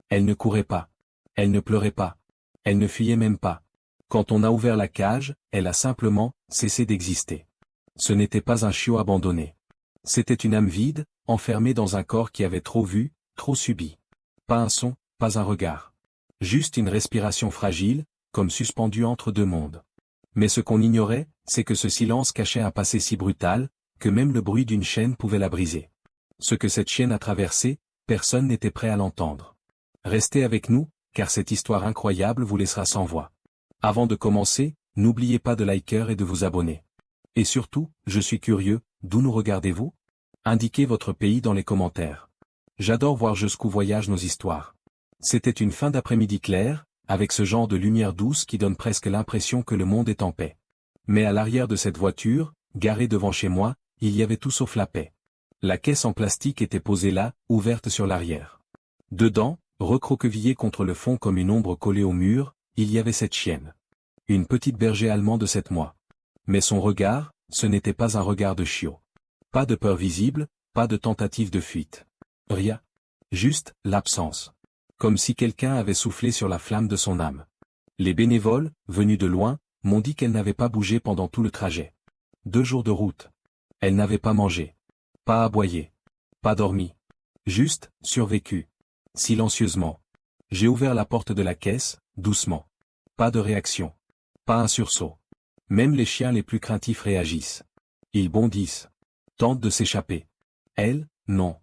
Elle ne courait pas. Elle ne pleurait pas. Elle ne fuyait même pas. Quand on a ouvert la cage, elle a simplement cessé d'exister. Ce n'était pas un chiot abandonné. C'était une âme vide, enfermée dans un corps qui avait trop vu, trop subi. Pas un son, pas un regard. Juste une respiration fragile, comme suspendue entre deux mondes. Mais ce qu'on ignorait, c'est que ce silence cachait un passé si brutal, que même le bruit d'une chaîne pouvait la briser. Ce que cette chaîne a traversé, personne n'était prêt à l'entendre. Restez avec nous, car cette histoire incroyable vous laissera sans voix. Avant de commencer, n'oubliez pas de liker et de vous abonner. Et surtout, je suis curieux, d'où nous regardez-vous? Indiquez votre pays dans les commentaires. J'adore voir jusqu'où voyagent nos histoires. C'était une fin d'après-midi claire, avec ce genre de lumière douce qui donne presque l'impression que le monde est en paix. Mais à l'arrière de cette voiture, garée devant chez moi, il y avait tout sauf la paix. La caisse en plastique était posée là, ouverte sur l'arrière. Dedans, recroquevillée contre le fond comme une ombre collée au mur, il y avait cette chienne. Une petite berger allemande de 7 mois. Mais son regard, ce n'était pas un regard de chiot. Pas de peur visible, pas de tentative de fuite. Rien. Juste, l'absence. Comme si quelqu'un avait soufflé sur la flamme de son âme. Les bénévoles, venus de loin, m'ont dit qu'elle n'avait pas bougé pendant tout le trajet. 2 jours de route. Elle n'avait pas mangé. Pas aboyé. Pas dormi. Juste, survécu. Silencieusement. J'ai ouvert la porte de la caisse, doucement. Pas de réaction. Pas un sursaut. Même les chiens les plus craintifs réagissent. Ils bondissent. Tentent de s'échapper. Elle, non.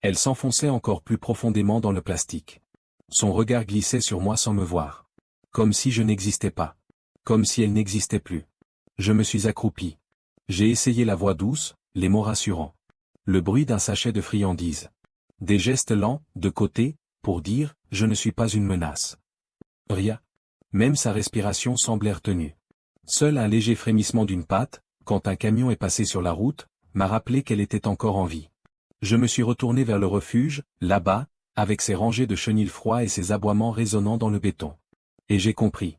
Elle s'enfonçait encore plus profondément dans le plastique. Son regard glissait sur moi sans me voir. Comme si je n'existais pas. Comme si elle n'existait plus. Je me suis accroupi. J'ai essayé la voix douce, les mots rassurants. Le bruit d'un sachet de friandises. Des gestes lents, de côté, pour dire « je ne suis pas une menace ». Rien. Même sa respiration semblait retenue. Seul un léger frémissement d'une patte, quand un camion est passé sur la route, m'a rappelé qu'elle était encore en vie. Je me suis retourné vers le refuge, là-bas, avec ses rangées de chenilles froids et ses aboiements résonnant dans le béton. Et j'ai compris.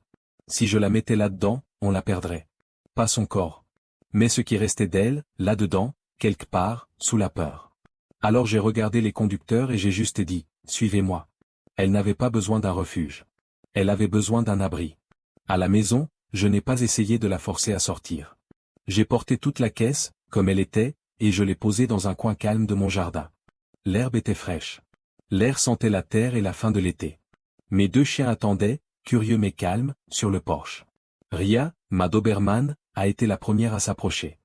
Si je la mettais là-dedans, on la perdrait. Pas son corps. Mais ce qui restait d'elle, là-dedans, quelque part, sous la peur. Alors j'ai regardé les conducteurs et j'ai juste dit, « Suivez-moi ». Elle n'avait pas besoin d'un refuge. Elle avait besoin d'un abri. À la maison, je n'ai pas essayé de la forcer à sortir. J'ai porté toute la caisse, comme elle était, et je l'ai posée dans un coin calme de mon jardin. L'herbe était fraîche. L'air sentait la terre et la fin de l'été. Mes 2 chiens attendaient, curieux mais calmes, sur le porche. Ria, ma Doberman, a été la première à s'approcher.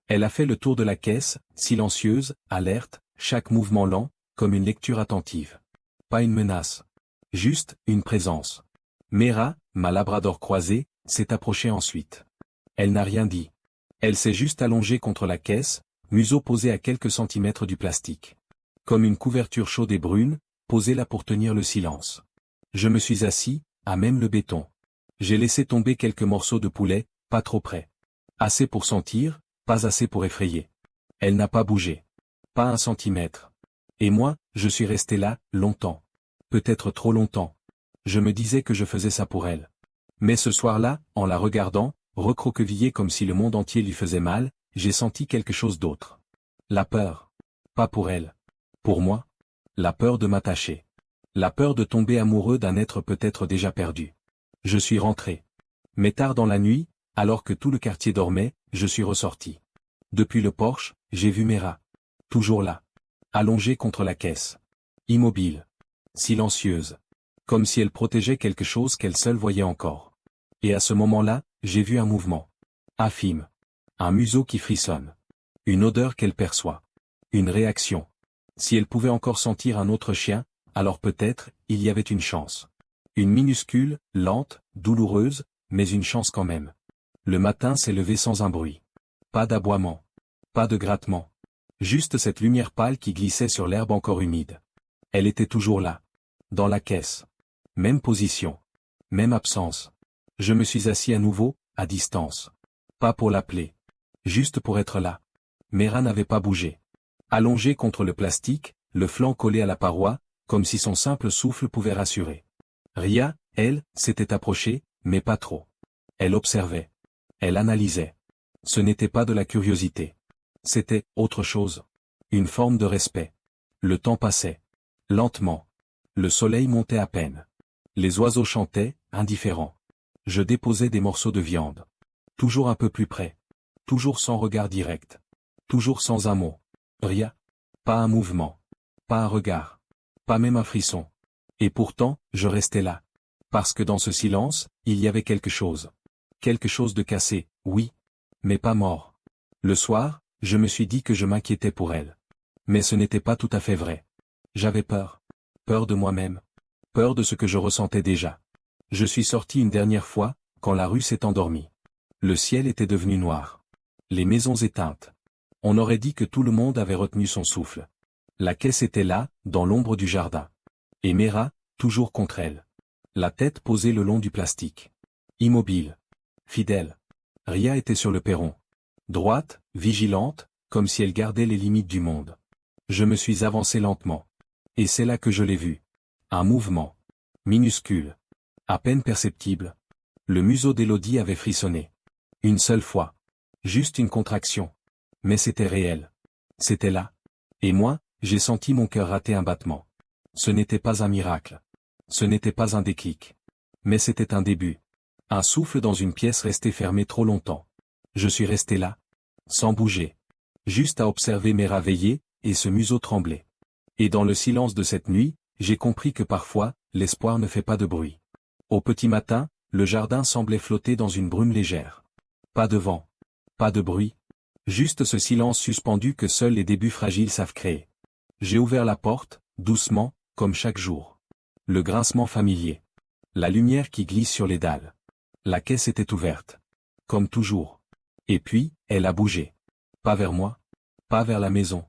Elle a fait le tour de la caisse, silencieuse, alerte, chaque mouvement lent, comme une lecture attentive. Pas une menace. Juste, une présence. Mera, ma Labrador croisée, s'est approchée ensuite. Elle n'a rien dit. Elle s'est juste allongée contre la caisse, museau posé à quelques centimètres du plastique. Comme une couverture chaude et brune, posée là pour tenir le silence. Je me suis assis, à même le béton. J'ai laissé tomber quelques morceaux de poulet, pas trop près. Assez pour sentir, pas assez pour effrayer. Elle n'a pas bougé. Pas un centimètre. Et moi, je suis resté là, longtemps. Peut-être trop longtemps. Je me disais que je faisais ça pour elle. Mais ce soir-là, en la regardant, recroquevillée comme si le monde entier lui faisait mal, j'ai senti quelque chose d'autre. La peur. Pas pour elle. Pour moi. La peur de m'attacher. La peur de tomber amoureux d'un être peut-être déjà perdu. Je suis rentré. Mais tard dans la nuit, alors que tout le quartier dormait, je suis ressorti. Depuis le porche, j'ai vu Mera. Toujours là. Allongée contre la caisse. Immobile. Silencieuse. Comme si elle protégeait quelque chose qu'elle seule voyait encore. Et à ce moment-là, j'ai vu un mouvement. Infime. Un museau qui frissonne. Une odeur qu'elle perçoit. Une réaction. Si elle pouvait encore sentir un autre chien, alors peut-être, il y avait une chance. Une minuscule, lente, douloureuse, mais une chance quand même. Le matin s'est levé sans un bruit. Pas d'aboiement. Pas de grattement. Juste cette lumière pâle qui glissait sur l'herbe encore humide. Elle était toujours là. Dans la caisse. Même position. Même absence. Je me suis assis à nouveau, à distance. Pas pour l'appeler. Juste pour être là. Mera n'avait pas bougé. Allongée contre le plastique, le flanc collé à la paroi, comme si son simple souffle pouvait rassurer. Ria, elle, s'était approchée, mais pas trop. Elle observait. Elle analysait. Ce n'était pas de la curiosité. C'était autre chose. Une forme de respect. Le temps passait. Lentement. Le soleil montait à peine. Les oiseaux chantaient, indifférents. Je déposais des morceaux de viande. Toujours un peu plus près. Toujours sans regard direct. Toujours sans un mot. Rien. Pas un mouvement. Pas un regard. Pas même un frisson. Et pourtant, je restais là. Parce que dans ce silence, il y avait quelque chose. Quelque chose de cassé, oui. Mais pas mort. Le soir, je me suis dit que je m'inquiétais pour elle. Mais ce n'était pas tout à fait vrai. J'avais peur. Peur de moi-même. Peur de ce que je ressentais déjà. Je suis sorti une dernière fois, quand la rue s'est endormie. Le ciel était devenu noir. Les maisons éteintes. On aurait dit que tout le monde avait retenu son souffle. La caisse était là, dans l'ombre du jardin. Et Mera, toujours contre elle. La tête posée le long du plastique. Immobile. Fidèle. Ria était sur le perron. Droite, vigilante, comme si elle gardait les limites du monde. Je me suis avancé lentement. Et c'est là que je l'ai vue. Un mouvement. Minuscule. À peine perceptible. Le museau d'Élodie avait frissonné. Une seule fois. Juste une contraction. Mais c'était réel. C'était là. Et moi, j'ai senti mon cœur rater un battement. Ce n'était pas un miracle. Ce n'était pas un déclic. Mais c'était un début. Un souffle dans une pièce restée fermée trop longtemps. Je suis resté là. Sans bouger. Juste à observer mes veiller, et ce museau trembler. Et dans le silence de cette nuit, j'ai compris que parfois, l'espoir ne fait pas de bruit. Au petit matin, le jardin semblait flotter dans une brume légère. Pas de vent. Pas de bruit. Juste ce silence suspendu que seuls les débuts fragiles savent créer. J'ai ouvert la porte, doucement, comme chaque jour. Le grincement familier. La lumière qui glisse sur les dalles. La caisse était ouverte. Comme toujours. Et puis, elle a bougé. Pas vers moi. Pas vers la maison.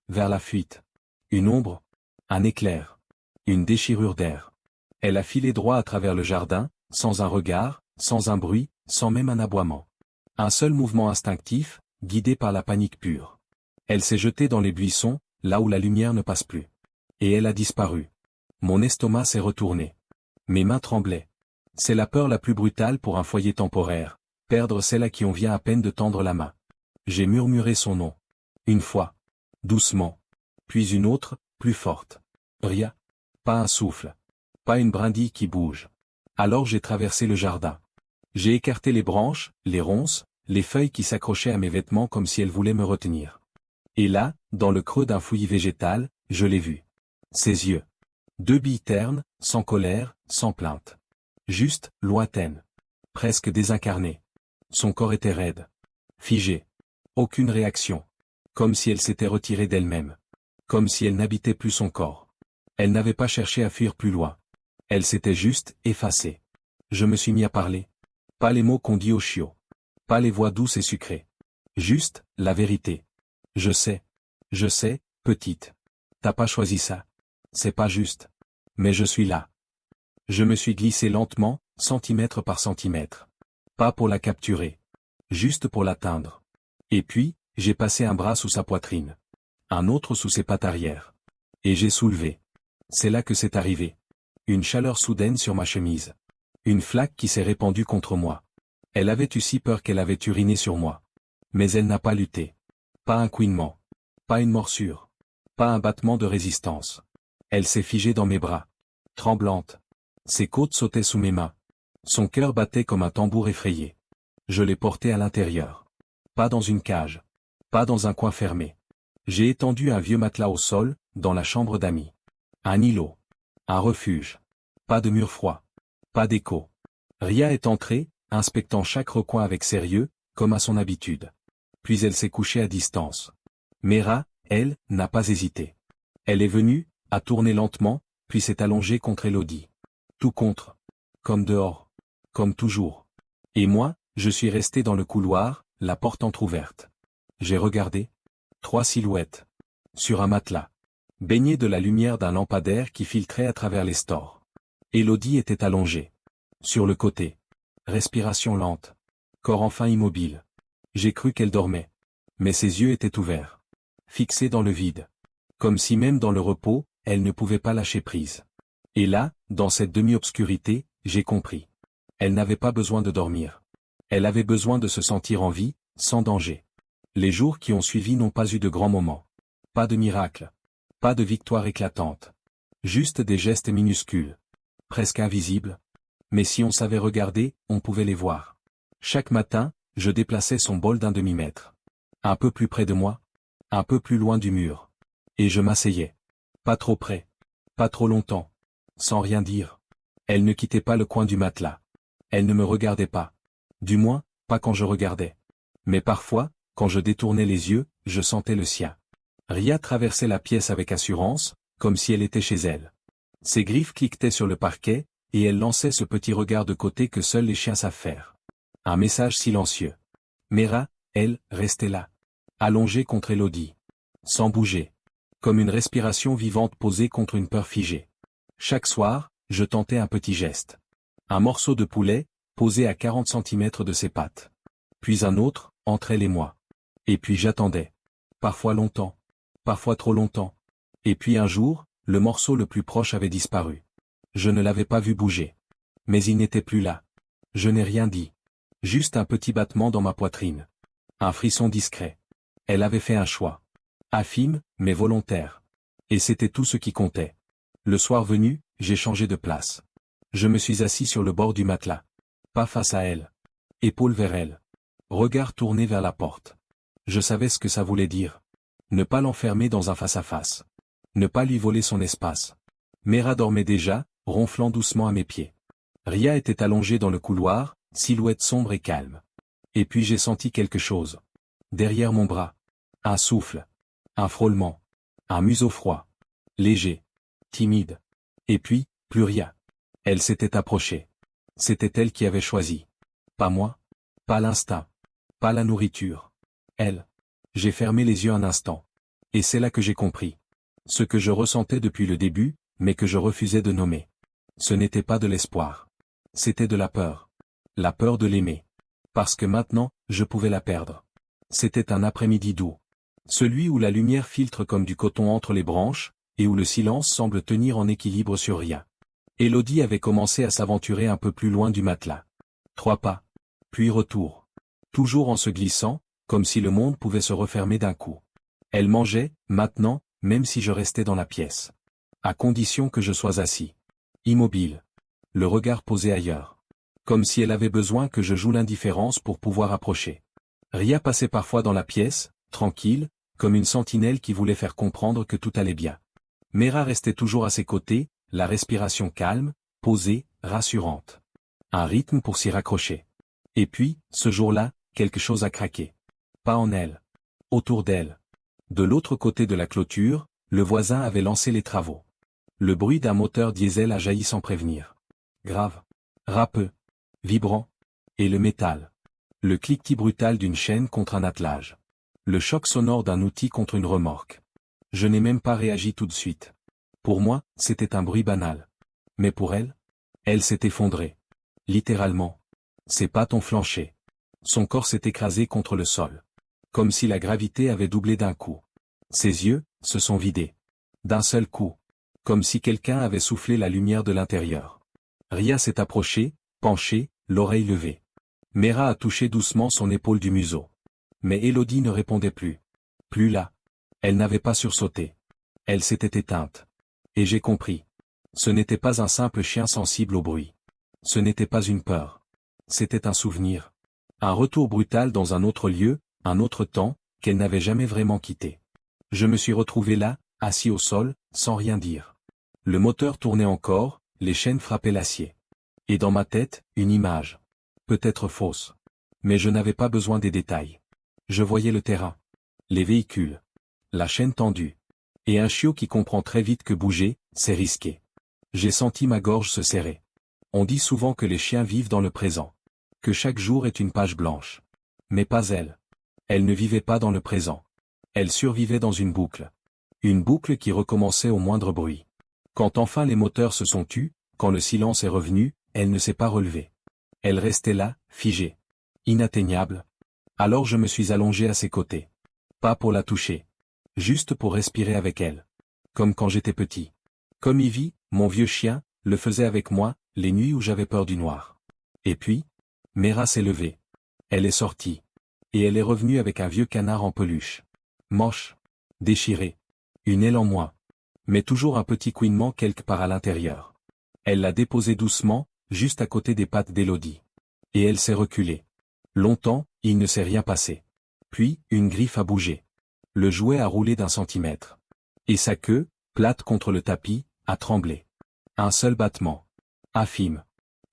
Vers la fuite. Une ombre. Un éclair. Une déchirure d'air. Elle a filé droit à travers le jardin, sans un regard, sans un bruit, sans même un aboiement. Un seul mouvement instinctif, guidé par la panique pure. Elle s'est jetée dans les buissons, là où la lumière ne passe plus. Et elle a disparu. Mon estomac s'est retourné. Mes mains tremblaient. C'est la peur la plus brutale pour un foyer temporaire, perdre celle à qui on vient à peine de tendre la main. J'ai murmuré son nom. Une fois. Doucement. Puis une autre, plus forte. Rien. Pas un souffle. Pas une brindille qui bouge. Alors j'ai traversé le jardin. J'ai écarté les branches, les ronces, les feuilles qui s'accrochaient à mes vêtements comme si elles voulaient me retenir. Et là, dans le creux d'un fouillis végétal, je l'ai vue. Ses yeux. Deux billes ternes, sans colère, sans plainte. Juste, lointaine. Presque désincarnée. Son corps était raide. Figé. Aucune réaction. Comme si elle s'était retirée d'elle-même. Comme si elle n'habitait plus son corps. Elle n'avait pas cherché à fuir plus loin. Elle s'était juste effacée. Je me suis mis à parler. Pas les mots qu'on dit aux chiots. Pas les voix douces et sucrées. Juste, la vérité. Je sais, petite. T'as pas choisi ça. C'est pas juste. Mais je suis là. Je me suis glissé lentement, centimètre par centimètre. Pas pour la capturer. Juste pour l'atteindre. Et puis, j'ai passé un bras sous sa poitrine. Un autre sous ses pattes arrière. Et j'ai soulevé. C'est là que c'est arrivé. Une chaleur soudaine sur ma chemise. Une flaque qui s'est répandue contre moi. Elle avait eu si peur qu'elle avait uriné sur moi. Mais elle n'a pas lutté. Pas un couinement. Pas une morsure. Pas un battement de résistance. Elle s'est figée dans mes bras. Tremblante. Ses côtes sautaient sous mes mains. Son cœur battait comme un tambour effrayé. Je l'ai portée à l'intérieur. Pas dans une cage. Pas dans un coin fermé. J'ai étendu un vieux matelas au sol, dans la chambre d'amis. Un îlot. Un refuge. Pas de mur froid. Pas d'écho. Ria est entrée, inspectant chaque recoin avec sérieux, comme à son habitude. Puis elle s'est couchée à distance. Mera, elle, n'a pas hésité. Elle est venue, a tourné lentement, puis s'est allongée contre Élodie. Tout contre. Comme dehors. Comme toujours. Et moi, je suis resté dans le couloir, la porte entr'ouverte. J'ai regardé. 3 silhouettes. Sur un matelas. Baignées de la lumière d'un lampadaire qui filtrait à travers les stores. Élodie était allongée. Sur le côté. Respiration lente. Corps enfin immobile. J'ai cru qu'elle dormait. Mais ses yeux étaient ouverts. Fixés dans le vide. Comme si même dans le repos, elle ne pouvait pas lâcher prise. Et là, dans cette demi-obscurité, j'ai compris. Elle n'avait pas besoin de dormir. Elle avait besoin de se sentir en vie, sans danger. Les jours qui ont suivi n'ont pas eu de grands moments. Pas de miracle. Pas de victoire éclatante. Juste des gestes minuscules. Presque invisibles. Mais si on savait regarder, on pouvait les voir. Chaque matin, je déplaçais son bol d'un demi-mètre. Un peu plus près de moi. Un peu plus loin du mur. Et je m'asseyais. Pas trop près. Pas trop longtemps. Sans rien dire. Elle ne quittait pas le coin du matelas. Elle ne me regardait pas. Du moins, pas quand je regardais. Mais parfois, quand je détournais les yeux, je sentais le sien. Ria traversait la pièce avec assurance, comme si elle était chez elle. Ses griffes cliquetaient sur le parquet, et elle lançait ce petit regard de côté que seuls les chiens savent faire. Un message silencieux. Mera, elle, restait là. Allongée contre Elodie. Sans bouger. Comme une respiration vivante posée contre une peur figée. Chaque soir, je tentais un petit geste. Un morceau de poulet, posé à 40 centimètres de ses pattes. Puis un autre, entre elle et moi. Et puis j'attendais. Parfois longtemps. Parfois trop longtemps. Et puis un jour, le morceau le plus proche avait disparu. Je ne l'avais pas vu bouger. Mais il n'était plus là. Je n'ai rien dit. Juste un petit battement dans ma poitrine. Un frisson discret. Elle avait fait un choix. Infime, mais volontaire. Et c'était tout ce qui comptait. Le soir venu, j'ai changé de place. Je me suis assis sur le bord du matelas. Pas face à elle. Épaule vers elle. Regard tourné vers la porte. Je savais ce que ça voulait dire. Ne pas l'enfermer dans un face-à-face. Ne pas lui voler son espace. Mera dormait déjà, ronflant doucement à mes pieds. Ria était allongée dans le couloir, silhouette sombre et calme. Et puis j'ai senti quelque chose. Derrière mon bras. Un souffle. Un frôlement. Un museau froid. Léger. Timide. Et puis, plus rien. Elle s'était approchée. C'était elle qui avait choisi. Pas moi. Pas l'instinct. Pas la nourriture. Elle. J'ai fermé les yeux un instant. Et c'est là que j'ai compris. Ce que je ressentais depuis le début, mais que je refusais de nommer. Ce n'était pas de l'espoir. C'était de la peur. La peur de l'aimer. Parce que maintenant, je pouvais la perdre. C'était un après-midi doux. Celui où la lumière filtre comme du coton entre les branches, et où le silence semble tenir en équilibre sur rien. Elodie avait commencé à s'aventurer un peu plus loin du matelas. 3 pas. Puis retour. Toujours en se glissant, comme si le monde pouvait se refermer d'un coup. Elle mangeait, maintenant, même si je restais dans la pièce. À condition que je sois assis. Immobile. Le regard posé ailleurs. Comme si elle avait besoin que je joue l'indifférence pour pouvoir approcher. Ria passait parfois dans la pièce, tranquille, comme une sentinelle qui voulait faire comprendre que tout allait bien. Mera restait toujours à ses côtés, la respiration calme, posée, rassurante. Un rythme pour s'y raccrocher. Et puis, ce jour-là, quelque chose a craqué. Pas en elle. Autour d'elle. De l'autre côté de la clôture, le voisin avait lancé les travaux. Le bruit d'un moteur diesel a jailli sans prévenir. Grave. Râpeux. Vibrant. Et le métal. Le cliquetis brutal d'une chaîne contre un attelage. Le choc sonore d'un outil contre une remorque. Je n'ai même pas réagi tout de suite. Pour moi, c'était un bruit banal. Mais pour elle, elle s'est effondrée. Littéralement. Ses pattes ont flanché. Son corps s'est écrasé contre le sol. Comme si la gravité avait doublé d'un coup. Ses yeux se sont vidés. D'un seul coup. Comme si quelqu'un avait soufflé la lumière de l'intérieur. Ria s'est approchée, penchée, l'oreille levée. Mera a touché doucement son épaule du museau. Mais Elodie ne répondait plus. Plus là. Elle n'avait pas sursauté. Elle s'était éteinte. Et j'ai compris. Ce n'était pas un simple chien sensible au bruit. Ce n'était pas une peur. C'était un souvenir. Un retour brutal dans un autre lieu, un autre temps, qu'elle n'avait jamais vraiment quitté. Je me suis retrouvé là, assis au sol, sans rien dire. Le moteur tournait encore, les chaînes frappaient l'acier. Et dans ma tête, une image. Peut-être fausse. Mais je n'avais pas besoin des détails. Je voyais le terrain. Les véhicules. La chaîne tendue. Et un chiot qui comprend très vite que bouger, c'est risqué. J'ai senti ma gorge se serrer. On dit souvent que les chiens vivent dans le présent. Que chaque jour est une page blanche. Mais pas elle. Elle ne vivait pas dans le présent. Elle survivait dans une boucle. Une boucle qui recommençait au moindre bruit. Quand enfin les moteurs se sont tus, quand le silence est revenu, elle ne s'est pas relevée. Elle restait là, figée. Inatteignable. Alors je me suis allongé à ses côtés. Pas pour la toucher. Juste pour respirer avec elle. Comme quand j'étais petit. Comme Ivy, mon vieux chien, le faisait avec moi, les nuits où j'avais peur du noir. Et puis, Mera s'est levée. Elle est sortie. Et elle est revenue avec un vieux canard en peluche. Moche. Déchiré. Une aile en moins. Mais toujours un petit couinement quelque part à l'intérieur. Elle l'a déposé doucement, juste à côté des pattes d'Élodie. Et elle s'est reculée. Longtemps, il ne s'est rien passé. Puis, une griffe a bougé. Le jouet a roulé d'1 centimètre. Et sa queue, plate contre le tapis, a tremblé. Un seul battement. Infime.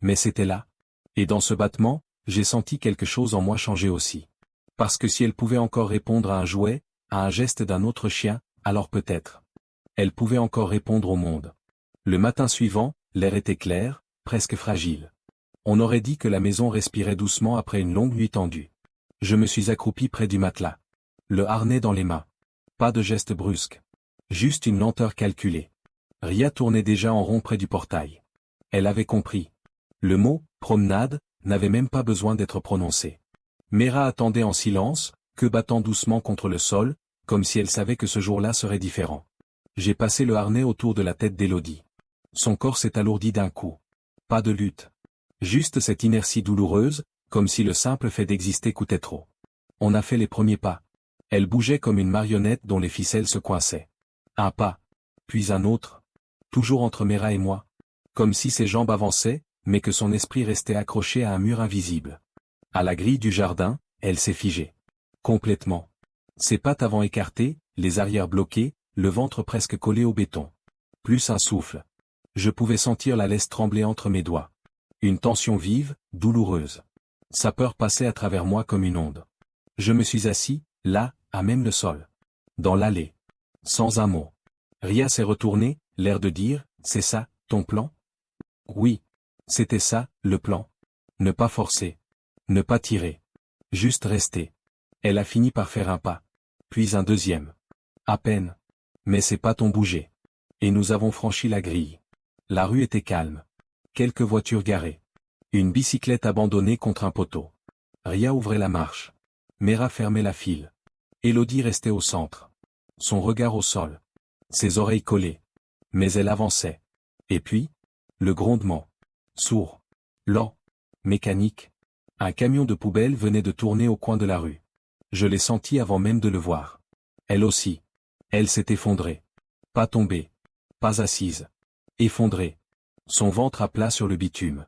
Mais c'était là. Et dans ce battement, j'ai senti quelque chose en moi changer aussi. Parce que si elle pouvait encore répondre à un jouet, à un geste d'un autre chien, alors peut-être. Elle pouvait encore répondre au monde. Le matin suivant, l'air était clair, presque fragile. On aurait dit que la maison respirait doucement après une longue nuit tendue. Je me suis accroupi près du matelas. Le harnais dans les mains. Pas de geste brusque. Juste une lenteur calculée. Ria tournait déjà en rond près du portail. Elle avait compris. Le mot « promenade » n'avait même pas besoin d'être prononcé. Mera attendait en silence, queue battant doucement contre le sol, comme si elle savait que ce jour-là serait différent. J'ai passé le harnais autour de la tête d'Élodie. Son corps s'est alourdi d'un coup. Pas de lutte. Juste cette inertie douloureuse, comme si le simple fait d'exister coûtait trop. On a fait les premiers pas. Elle bougeait comme une marionnette dont les ficelles se coinçaient. Un pas. Puis un autre. Toujours entre Mera et moi. Comme si ses jambes avançaient, mais que son esprit restait accroché à un mur invisible. À la grille du jardin, elle s'est figée. Complètement. Ses pattes avant écartées, les arrières bloquées, le ventre presque collé au béton. Plus un souffle. Je pouvais sentir la laisse trembler entre mes doigts. Une tension vive, douloureuse. Sa peur passait à travers moi comme une onde. Je me suis assis, là, à même le sol. Dans l'allée. Sans un mot. Ria s'est retournée, l'air de dire, « C'est ça, ton plan ?» Oui. C'était ça, le plan. Ne pas forcer. Ne pas tirer. Juste rester. Elle a fini par faire un pas. Puis un deuxième. À peine. Mais ses pas ont bougé. Et nous avons franchi la grille. La rue était calme. Quelques voitures garées. Une bicyclette abandonnée contre un poteau. Ria ouvrait la marche. Mera fermait la file. Élodie restait au centre. Son regard au sol. Ses oreilles collées. Mais elle avançait. Et puis, le grondement. Sourd. Lent. Mécanique. Un camion de poubelle venait de tourner au coin de la rue. Je l'ai senti avant même de le voir. Elle aussi. Elle s'est effondrée. Pas tombée. Pas assise. Effondrée. Son ventre à plat sur le bitume.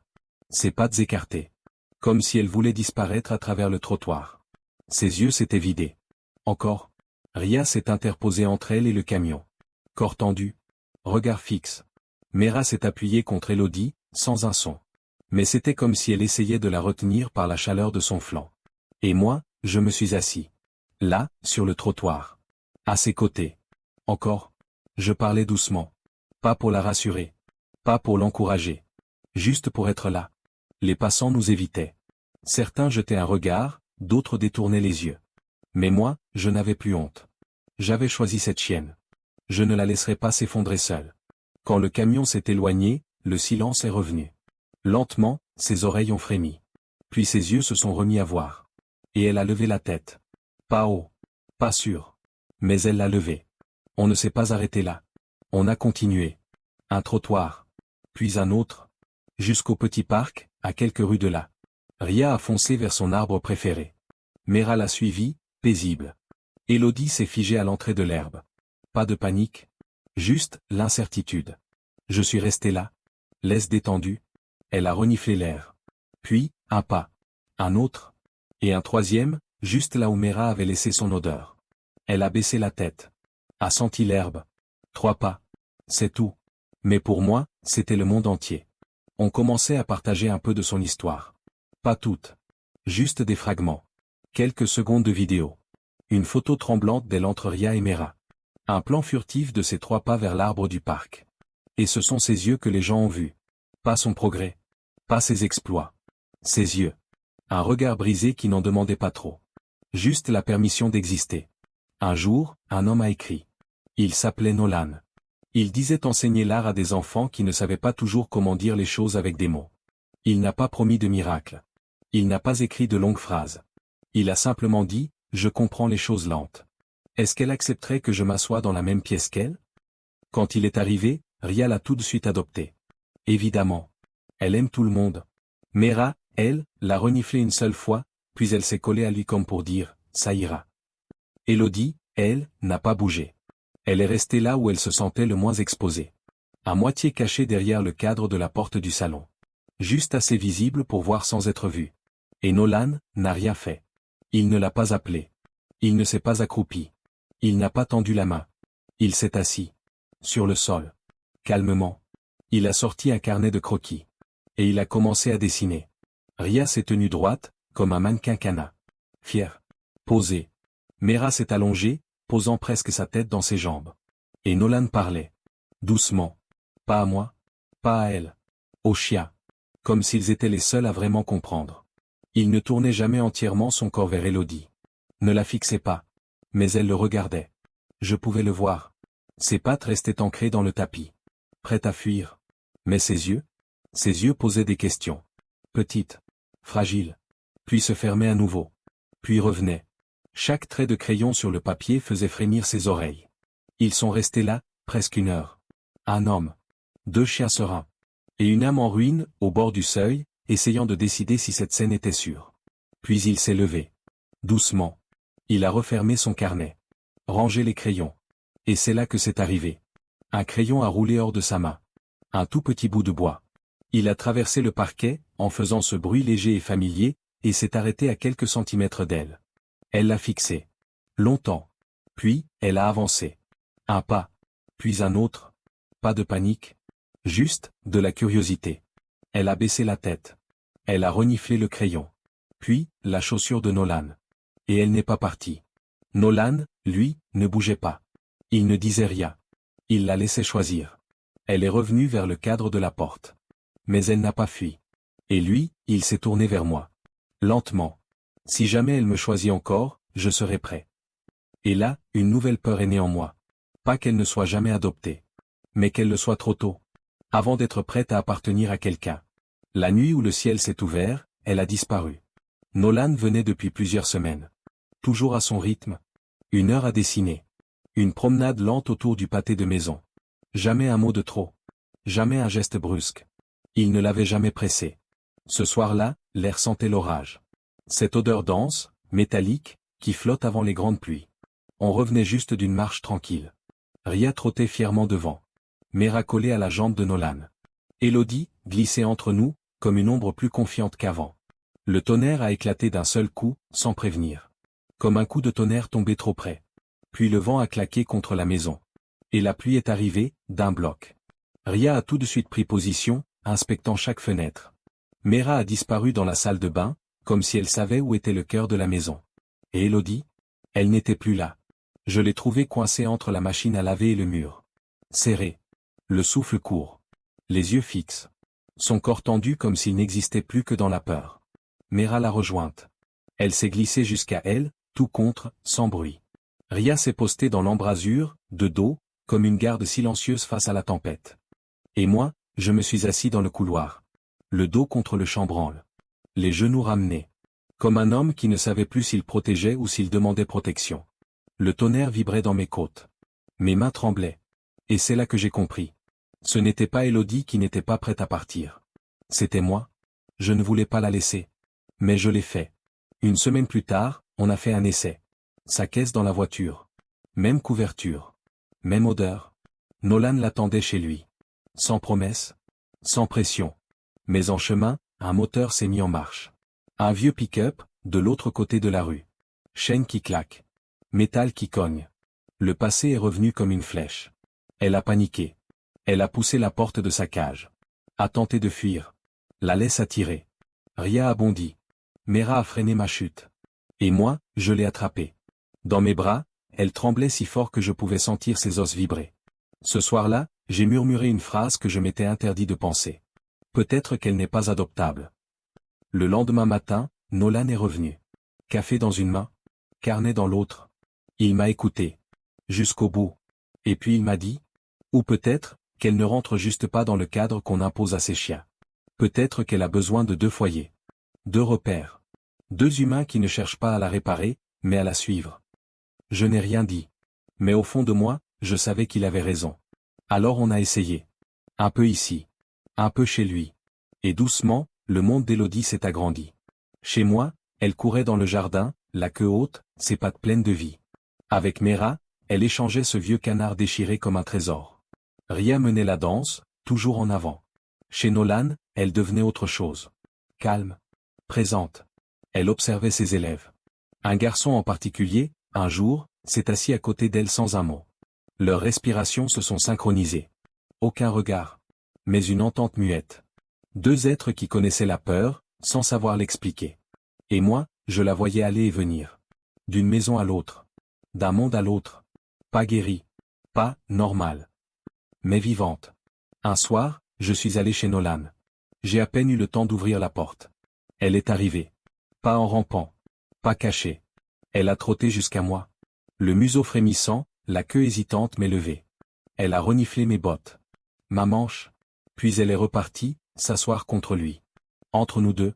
Ses pattes écartées. Comme si elle voulait disparaître à travers le trottoir. Ses yeux s'étaient vidés. Encore. Ria s'est interposée entre elle et le camion. Corps tendu. Regard fixe. Mera s'est appuyée contre Élodie, sans un son. Mais c'était comme si elle essayait de la retenir par la chaleur de son flanc. Et moi, je me suis assis. Là, sur le trottoir. À ses côtés. Encore. Je parlais doucement. Pas pour la rassurer. Pas pour l'encourager. Juste pour être là. Les passants nous évitaient. Certains jetaient un regard, d'autres détournaient les yeux. Mais moi, je n'avais plus honte. J'avais choisi cette chienne. Je ne la laisserai pas s'effondrer seule. Quand le camion s'est éloigné, le silence est revenu. Lentement, ses oreilles ont frémi. Puis ses yeux se sont remis à voir. Et elle a levé la tête. Pas haut. Pas sûr. Mais elle l'a levée. On ne s'est pas arrêté là. On a continué. Un trottoir. Puis un autre. Jusqu'au petit parc, à quelques rues de là. Ria a foncé vers son arbre préféré. Mera l'a suivi, paisible. Élodie s'est figée à l'entrée de l'herbe. Pas de panique. Juste, l'incertitude. Je suis resté là. Laisse détendue. Elle a reniflé l'air. Puis, un pas. Un autre. Et un troisième, juste là où Mera avait laissé son odeur. Elle a baissé la tête. A senti l'herbe. 3 pas. C'est tout. Mais pour moi, c'était le monde entier. On commençait à partager un peu de son histoire. Pas toute. Juste des fragments. Quelques secondes de vidéo. Une photo tremblante d'elle entre Ria et Mera. Un plan furtif de ses 3 pas vers l'arbre du parc. Et ce sont ses yeux que les gens ont vus. Pas son progrès. Pas ses exploits. Ses yeux. Un regard brisé qui n'en demandait pas trop. Juste la permission d'exister. Un jour, un homme a écrit. Il s'appelait Nolan. Il disait enseigner l'art à des enfants qui ne savaient pas toujours comment dire les choses avec des mots. Il n'a pas promis de miracle. Il n'a pas écrit de longues phrases. Il a simplement dit, je comprends les choses lentes. Est-ce qu'elle accepterait que je m'assoie dans la même pièce qu'elle? Quand il est arrivé, Ria l'a tout de suite adopté. Évidemment. Elle aime tout le monde. Mera, elle, l'a reniflé une seule fois, puis elle s'est collée à lui comme pour dire, ça ira. Élodie, elle, n'a pas bougé. Elle est restée là où elle se sentait le moins exposée. À moitié cachée derrière le cadre de la porte du salon. Juste assez visible pour voir sans être vue. Et Nolan n'a rien fait. Il ne l'a pas appelée. Il ne s'est pas accroupi. Il n'a pas tendu la main. Il s'est assis. Sur le sol. Calmement. Il a sorti un carnet de croquis. Et il a commencé à dessiner. Ria s'est tenue droite, comme un mannequin canard. Fière. Posée. Mera s'est allongée, posant presque sa tête dans ses jambes. Et Nolan parlait. Doucement. Pas à moi. Pas à elle. Au chien. Comme s'ils étaient les seuls à vraiment comprendre. Il ne tournait jamais entièrement son corps vers Élodie. Ne la fixait pas. Mais elle le regardait. Je pouvais le voir. Ses pattes restaient ancrées dans le tapis. Prêtes à fuir. Mais ses yeux posaient des questions. Petites. Fragiles. Puis se fermaient à nouveau. Puis revenaient. Chaque trait de crayon sur le papier faisait frémir ses oreilles. Ils sont restés là, presque une heure. Un homme. 2 chiens sereins. Et une âme en ruine, au bord du seuil, essayant de décider si cette scène était sûre. Puis il s'est levé. Doucement. Il a refermé son carnet. Rangé les crayons. Et c'est là que c'est arrivé. Un crayon a roulé hors de sa main. Un tout petit bout de bois. Il a traversé le parquet, en faisant ce bruit léger et familier, et s'est arrêté à quelques centimètres d'elle. Elle l'a fixé. Longtemps. Puis, elle a avancé. Un pas. Puis un autre. Pas de panique. Juste, de la curiosité. Elle a baissé la tête. Elle a reniflé le crayon. Puis, la chaussure de Nolan. Et elle n'est pas partie. Nolan, lui, ne bougeait pas. Il ne disait rien. Il la laissait choisir. Elle est revenue vers le cadre de la porte. Mais elle n'a pas fui. Et lui, il s'est tourné vers moi. Lentement. Si jamais elle me choisit encore, je serai prêt. Et là, une nouvelle peur est née en moi. Pas qu'elle ne soit jamais adoptée. Mais qu'elle le soit trop tôt. Avant d'être prête à appartenir à quelqu'un. La nuit où le ciel s'est ouvert, elle a disparu. Nolan venait depuis plusieurs semaines. Toujours à son rythme. 1 heure à dessiner. Une promenade lente autour du pâté de maison. Jamais un mot de trop. Jamais un geste brusque. Il ne l'avait jamais pressé. Ce soir-là, l'air sentait l'orage. Cette odeur dense, métallique, qui flotte avant les grandes pluies. On revenait juste d'une marche tranquille. Ria trottait fièrement devant. Mera collée à la jambe de Nolan. Élodie, glissait entre nous, comme une ombre plus confiante qu'avant. Le tonnerre a éclaté d'un seul coup, sans prévenir. Comme un coup de tonnerre tombé trop près. Puis le vent a claqué contre la maison. Et la pluie est arrivée, d'un bloc. Ria a tout de suite pris position, inspectant chaque fenêtre. Mera a disparu dans la salle de bain, comme si elle savait où était le cœur de la maison. Et Élodie? Elle n'était plus là. Je l'ai trouvée coincée entre la machine à laver et le mur. Serrée. Le souffle court. Les yeux fixes. Son corps tendu comme s'il n'existait plus que dans la peur. Mera l'a rejointe. Elle s'est glissée jusqu'à elle, tout contre, sans bruit. Ria s'est postée dans l'embrasure, de dos, comme une garde silencieuse face à la tempête. Et moi, je me suis assis dans le couloir. Le dos contre le chambranle. Les genoux ramenés. Comme un homme qui ne savait plus s'il protégeait ou s'il demandait protection. Le tonnerre vibrait dans mes côtes. Mes mains tremblaient. Et c'est là que j'ai compris. Ce n'était pas Élodie qui n'était pas prête à partir. C'était moi. Je ne voulais pas la laisser. Mais je l'ai fait. 1 semaine plus tard, on a fait un essai. Sa caisse dans la voiture. Même couverture. Même odeur. Nolan l'attendait chez lui. Sans promesse. Sans pression. Mais en chemin, un moteur s'est mis en marche. Un vieux pick-up, de l'autre côté de la rue. Chaîne qui claque. Métal qui cogne. Le passé est revenu comme une flèche. Elle a paniqué. Elle a poussé la porte de sa cage. A tenté de fuir. La laisse attirer. Ria a bondi. Mera a freiné ma chute. Et moi, je l'ai attrapée. Dans mes bras, elle tremblait si fort que je pouvais sentir ses os vibrer. Ce soir-là, j'ai murmuré une phrase que je m'étais interdit de penser. Peut-être qu'elle n'est pas adoptable. Le lendemain matin, Nolan est revenu. Café dans une main, carnet dans l'autre. Il m'a écouté. Jusqu'au bout. Et puis il m'a dit, ou peut-être, qu'elle ne rentre juste pas dans le cadre qu'on impose à ses chiens. Peut-être qu'elle a besoin de 2 foyers. 2 repères. 2 humains qui ne cherchent pas à la réparer, mais à la suivre. Je n'ai rien dit. Mais au fond de moi, je savais qu'il avait raison. Alors on a essayé. Un peu ici. Un peu chez lui. Et doucement, le monde d'Élodie s'est agrandi. Chez moi, elle courait dans le jardin, la queue haute, ses pattes pleines de vie. Avec Mera, Elle échangeait ce vieux canard déchiré comme un trésor. Ria menait la danse, toujours en avant. Chez Nolan, elle devenait autre chose. Calme. Présente. Elle observait ses élèves. Un garçon en particulier, un jour, s'est assis à côté d'elle sans un mot. Leurs respirations se sont synchronisées. Aucun regard. Mais une entente muette. Deux êtres qui connaissaient la peur, sans savoir l'expliquer. Et moi, je la voyais aller et venir. D'une maison à l'autre. D'un monde à l'autre. Pas guérie. Pas normale. Mais vivante. Un soir, je suis allé chez Nolan. J'ai à peine eu le temps d'ouvrir la porte. Elle est arrivée. Pas en rampant. Pas cachée. Elle a trotté jusqu'à moi. Le museau frémissant, la queue hésitante mais levée. Elle a reniflé mes bottes. Ma manche. Puis elle est repartie, s'asseoir contre lui. Entre nous deux.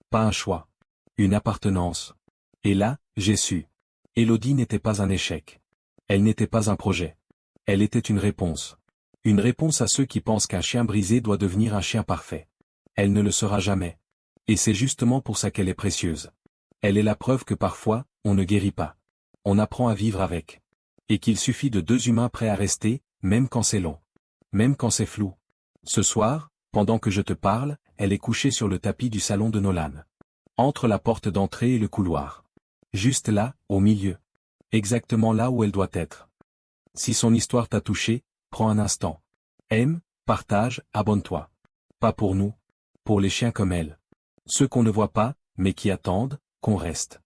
Pas un choix. Une appartenance. Et là, j'ai su. Élodie n'était pas un échec. Elle n'était pas un projet. Elle était une réponse. Une réponse à ceux qui pensent qu'un chien brisé doit devenir un chien parfait. Elle ne le sera jamais. Et c'est justement pour ça qu'elle est précieuse. Elle est la preuve que parfois, on ne guérit pas. On apprend à vivre avec. Et qu'il suffit de deux humains prêts à rester, même quand c'est long. Même quand c'est flou. Ce soir, pendant que je te parle, elle est couchée sur le tapis du salon de Nolan. Entre la porte d'entrée et le couloir. Juste là, au milieu. Exactement là où elle doit être. Si son histoire t'a touché, prends un instant. Aime, partage, abonne-toi. Pas pour nous. Pour les chiens comme elle. Ceux qu'on ne voit pas, mais qui attendent, qu'on reste.